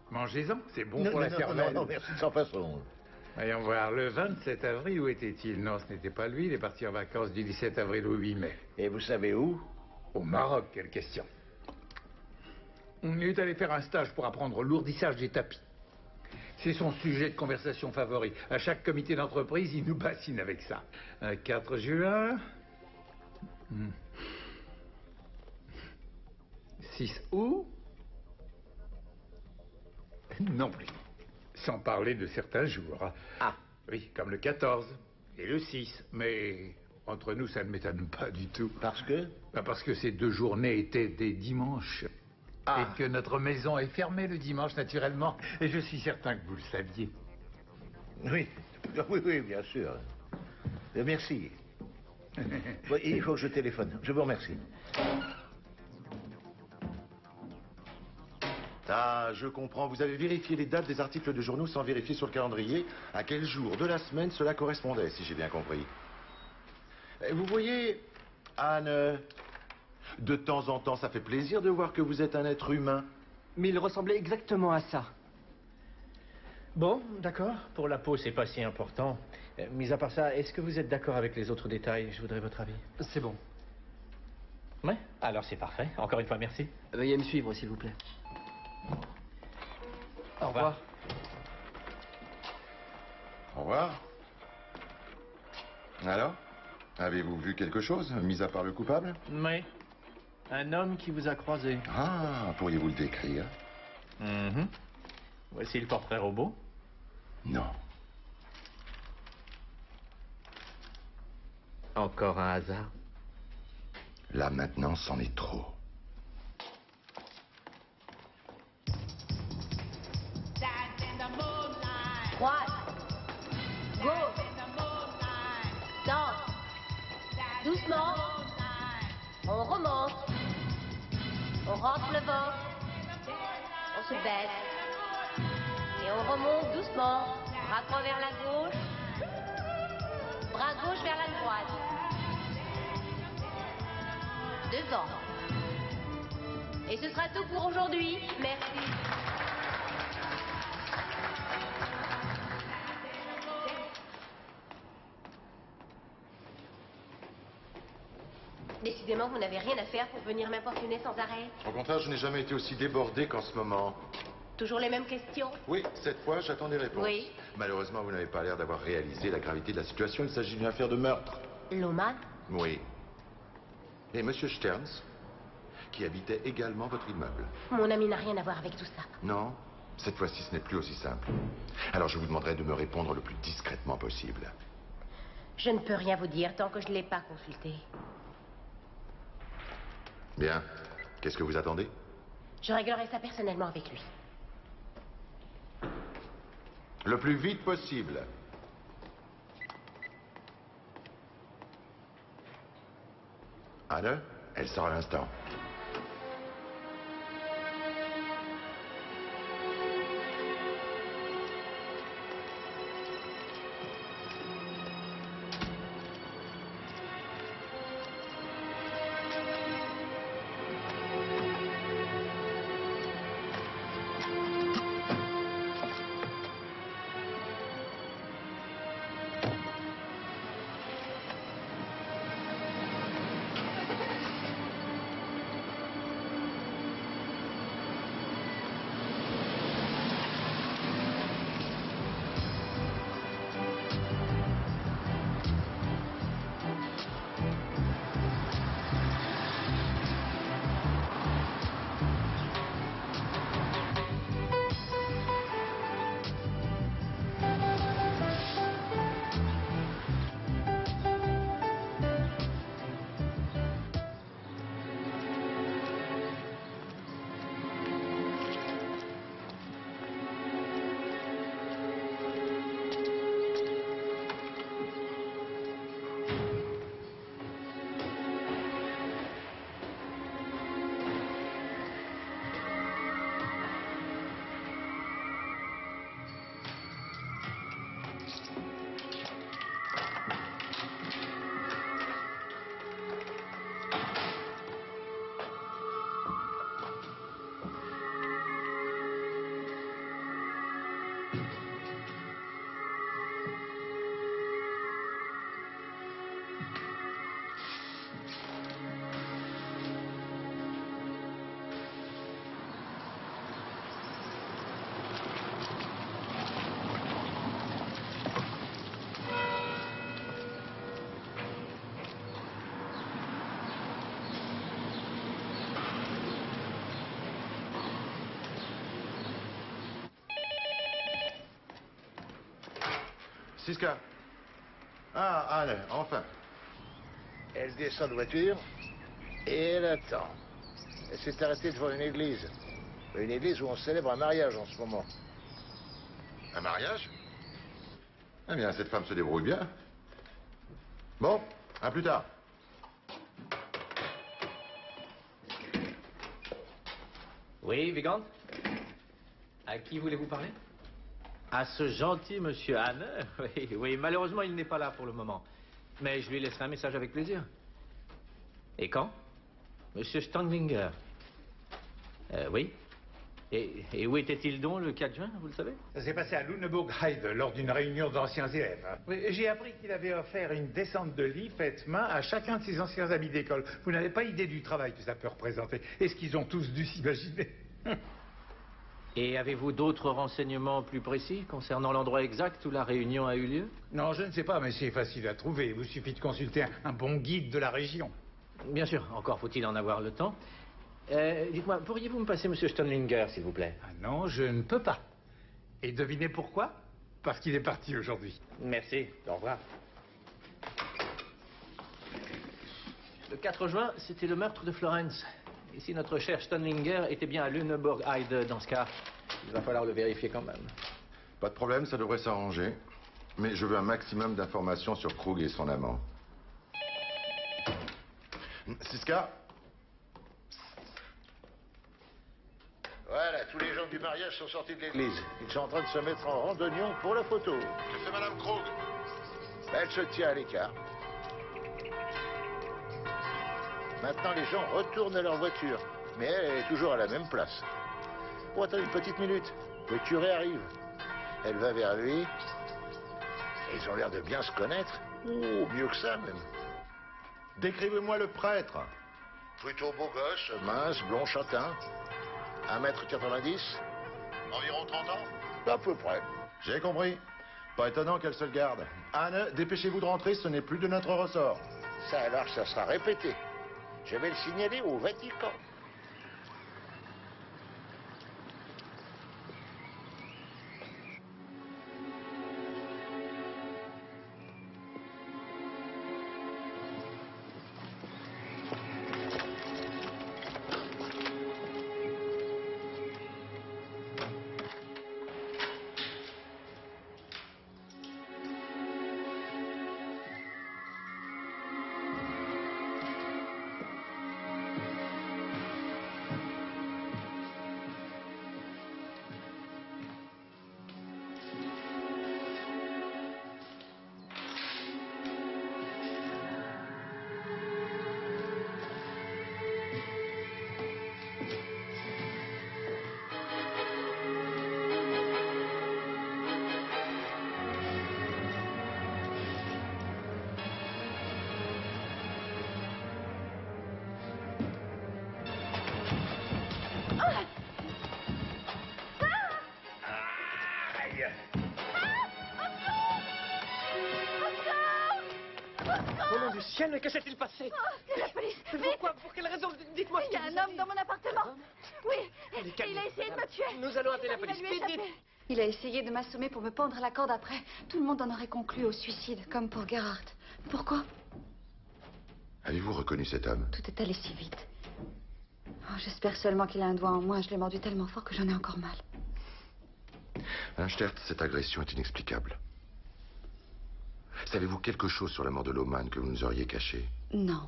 Mangez-en, c'est bon Non, pour non, la non, cervelle. non, merci, sans façon. Voyons voir, le 27 avril, où était-il? Non, ce n'était pas lui, il est parti en vacances du 17 avril au 8 mai. Et vous savez où? Au Maroc, quelle question. Il est allé faire un stage pour apprendre l'ourdissage des tapis. C'est son sujet de conversation favori. À chaque comité d'entreprise, il nous bassine avec ça. 4 juin... 6 août... Non plus. Sans parler de certains jours. Ah. Oui, comme le 14 et le 6. Mais entre nous, ça ne m'étonne pas du tout. Parce que? Parce que ces 2 journées étaient des dimanches. Ah. Et que notre maison est fermée le dimanche, naturellement. Et je suis certain que vous le saviez. Oui, oui, bien sûr. Merci. Bon, il faut que je téléphone. Je vous remercie. Ah, je comprends. Vous avez vérifié les dates des articles de journaux sans vérifier sur le calendrier à quel jour de la semaine cela correspondait, si j'ai bien compris. Vous voyez, Anne, de temps en temps, ça fait plaisir de voir que vous êtes un être humain. Mais il ressemblait exactement à ça. Bon, d'accord. Pour la peau, c'est pas si important. Mis à part ça, est-ce que vous êtes d'accord avec les autres détails? Je voudrais votre avis. C'est bon. Ouais, alors c'est parfait. Encore une fois, merci. Veuillez me suivre, s'il vous plaît. Au revoir. Au revoir. Alors, avez-vous vu quelque chose, mis à part le coupable? Oui. Un homme qui vous a croisé. Ah, pourriez-vous le décrire? Voici le portrait robot. Non. Encore un hasard. Là, maintenant, c'en est trop. Droite. Gauche. Danse. Doucement. On remonte. On rentre le ventre. On se baisse. Et on remonte doucement. Bras droit vers la gauche. Bras gauche vers la droite. Devant. Et ce sera tout pour aujourd'hui. Merci. Décidément, vous n'avez rien à faire pour venir m'importuner sans arrêt. Au contraire, je n'ai jamais été aussi débordé qu'en ce moment. Toujours les mêmes questions? Oui, cette fois, j'attends des réponses. Oui. Malheureusement, vous n'avez pas l'air d'avoir réalisé la gravité de la situation. Il s'agit d'une affaire de meurtre. Lohmann? Oui. Et Monsieur Stearns, qui habitait également votre immeuble. Mon ami n'a rien à voir avec tout ça. Non, cette fois-ci, ce n'est plus aussi simple. Alors, je vous demanderai de me répondre le plus discrètement possible. Je ne peux rien vous dire tant que je ne l'ai pas consulté. Bien. Qu'est-ce que vous attendez? Je réglerai ça personnellement avec lui. Le plus vite possible. Anne, elle sort à l'instant. Siska. Ah, Anne, enfin. Elle descend de voiture et elle attend. Elle s'est arrêtée devant une église. Une église où on célèbre un mariage en ce moment. Un mariage? Eh bien, cette femme se débrouille bien. Bon, à plus tard. Oui, Vigand? À qui voulez-vous parler? À ce gentil monsieur Hanne. Oui, oui, malheureusement, il n'est pas là pour le moment. Mais je lui laisserai un message avec plaisir. Et quand? Monsieur Stanglinger. Oui. Et où était-il donc le 4 juin, vous le savez? Ça s'est passé à Lüneburg Heide, lors d'une réunion d'anciens élèves. Oui, j'ai appris qu'il avait offert une descente de lit faite main à chacun de ses anciens amis d'école. Vous n'avez pas idée du travail que ça peut représenter. Est-ce qu'ils ont tous dû s'imaginer? Et avez-vous d'autres renseignements plus précis concernant l'endroit exact où la réunion a eu lieu? Non, je ne sais pas, mais c'est facile à trouver. Il vous suffit de consulter un bon guide de la région. Bien sûr, encore faut-il en avoir le temps. Dites-moi, pourriez-vous me passer monsieur Stanglinger, s'il vous plaît? Ah non, je ne peux pas. Et devinez pourquoi? Parce qu'il est parti aujourd'hui. Merci, au revoir. Le 4 juin, c'était le meurtre de Florence. Et si notre cher Stanglinger était bien à Lüneburg Heide dans ce cas, il va falloir le vérifier quand même. Pas de problème, ça devrait s'arranger. Mais je veux un maximum d'informations sur Krug et son amant. Siska? Voilà, tous les gens du mariage sont sortis de l'église. Ils sont en train de se mettre en rang d'oignons pour la photo. Que fait Madame Krog? Elle se tient à l'écart. Maintenant, les gens retournent à leur voiture. Mais elle est toujours à la même place. Oh, attends une petite minute. Le curé arrive. Elle va vers lui. Ils ont l'air de bien se connaître. Oh, mieux que ça, même. Décrivez-moi le prêtre. Plutôt beau gosse, mince, blond châtain. 1,90 m. Environ 30 ans? À peu près. J'ai compris. Pas étonnant qu'elle se le garde. Anne, dépêchez-vous de rentrer, ce n'est plus de notre ressort. Ça alors, ça sera répété. Je vais le signaler au Vatican. Au nom du ciel, mais que s'est-il passé? La police. Pourquoi? Pour quelle raison? Dites-moi. Il y a un homme dans mon appartement. Oui. Allez, Et il calmez-vous, a essayé de madame. me tuer. Nous allons appeler la Il va police. lui Vite, échapper. vite. Il a essayé de m'assommer pour me pendre à la corde après. Tout le monde en aurait conclu au suicide, comme pour Gerhardt. Pourquoi? Avez-vous reconnu cet homme? Tout est allé si vite. Oh, j'espère seulement qu'il a un doigt en moins. Je l'ai mordu tellement fort que j'en ai encore mal. Madame Stert, cette agression est inexplicable. Savez-vous quelque chose sur la mort de Lohmann que vous nous auriez caché? Non.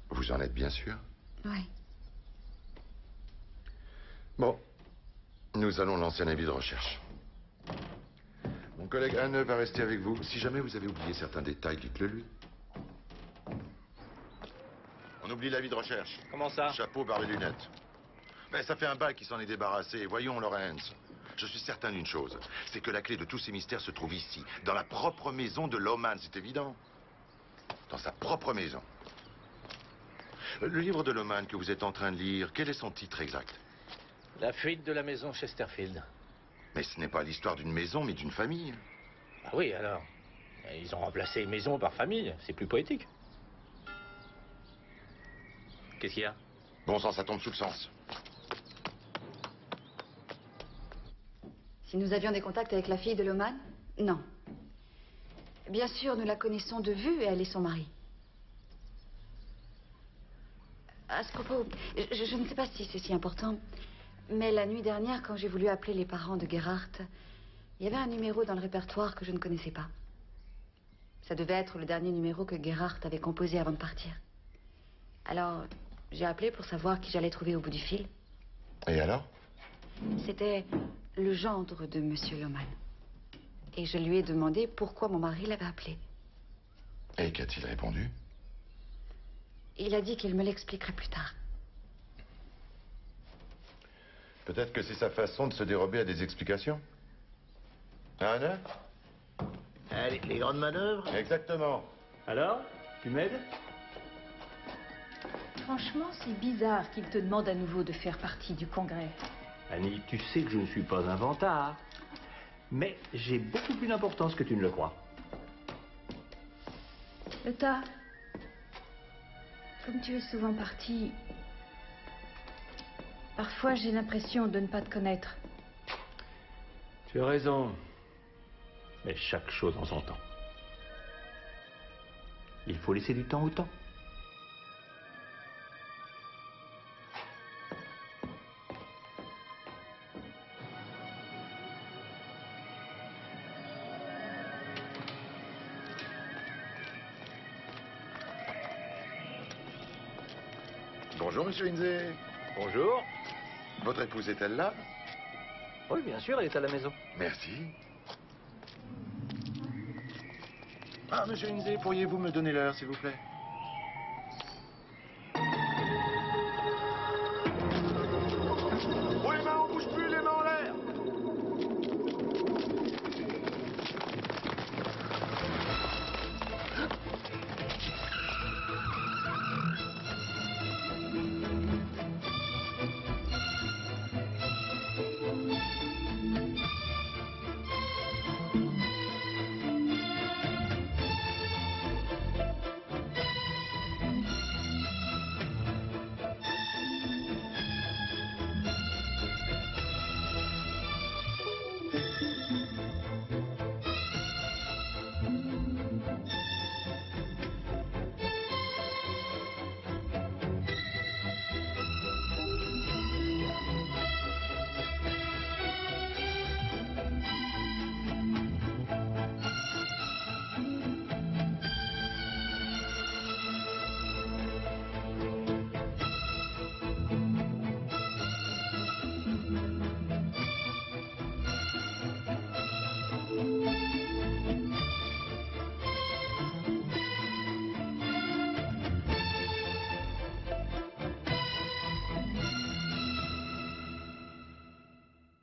Vous en êtes bien sûr? Oui. Bon, nous allons lancer un avis de recherche. Mon collègue Anne va rester avec vous. Si jamais vous avez oublié certains détails, dites-le lui. On oublie l'avis de recherche. Comment ça? Chapeau, barbe et lunettes. Ben, ça fait un bail qui s'en est débarrassé. Voyons, Lorenz. Je suis certain d'une chose, c'est que la clé de tous ces mystères se trouve ici, dans la propre maison de Lohmann, c'est évident. Dans sa propre maison. Le livre de Lohmann que vous êtes en train de lire, quel est son titre exact? La fuite de la maison Chesterfield. Mais ce n'est pas l'histoire d'une maison, mais d'une famille. Ah oui, alors. Ils ont remplacé maison par famille. C'est plus poétique. Qu'est-ce qu'il y a? Bon sang, ça tombe sous le sens. Si nous avions des contacts avec la fille de Lohmann? Non. Bien sûr, nous la connaissons de vue et elle est son mari. À ce propos, je ne sais pas si c'est si important, mais la nuit dernière, quand j'ai voulu appeler les parents de Gerhardt, il y avait un numéro dans le répertoire que je ne connaissais pas. Ça devait être le dernier numéro que Gerhardt avait composé avant de partir. Alors, j'ai appelé pour savoir qui j'allais trouver au bout du fil. Et alors? C'était le gendre de Monsieur Lohmann. Et je lui ai demandé pourquoi mon mari l'avait appelé. Et qu'a-t-il répondu? Il a dit qu'il me l'expliquerait plus tard. Peut-être que c'est sa façon de se dérober à des explications. Anne? Allez, les grandes manœuvres? Exactement. Alors, tu m'aides? Franchement, c'est bizarre qu'il te demande à nouveau de faire partie du congrès. Annie, tu sais que je ne suis pas un vantard. Mais j'ai beaucoup plus d'importance que tu ne le crois. Lothar, comme tu es souvent parti, parfois j'ai l'impression de ne pas te connaître. Tu as raison. Mais chaque chose en son temps. Il faut laisser du temps au temps. Bonjour, monsieur Inze. Bonjour. Votre épouse est-elle là? Oui, bien sûr, elle est à la maison. Merci. Ah, monsieur Lindsay, pourriez-vous me donner l'heure, s'il vous plaît?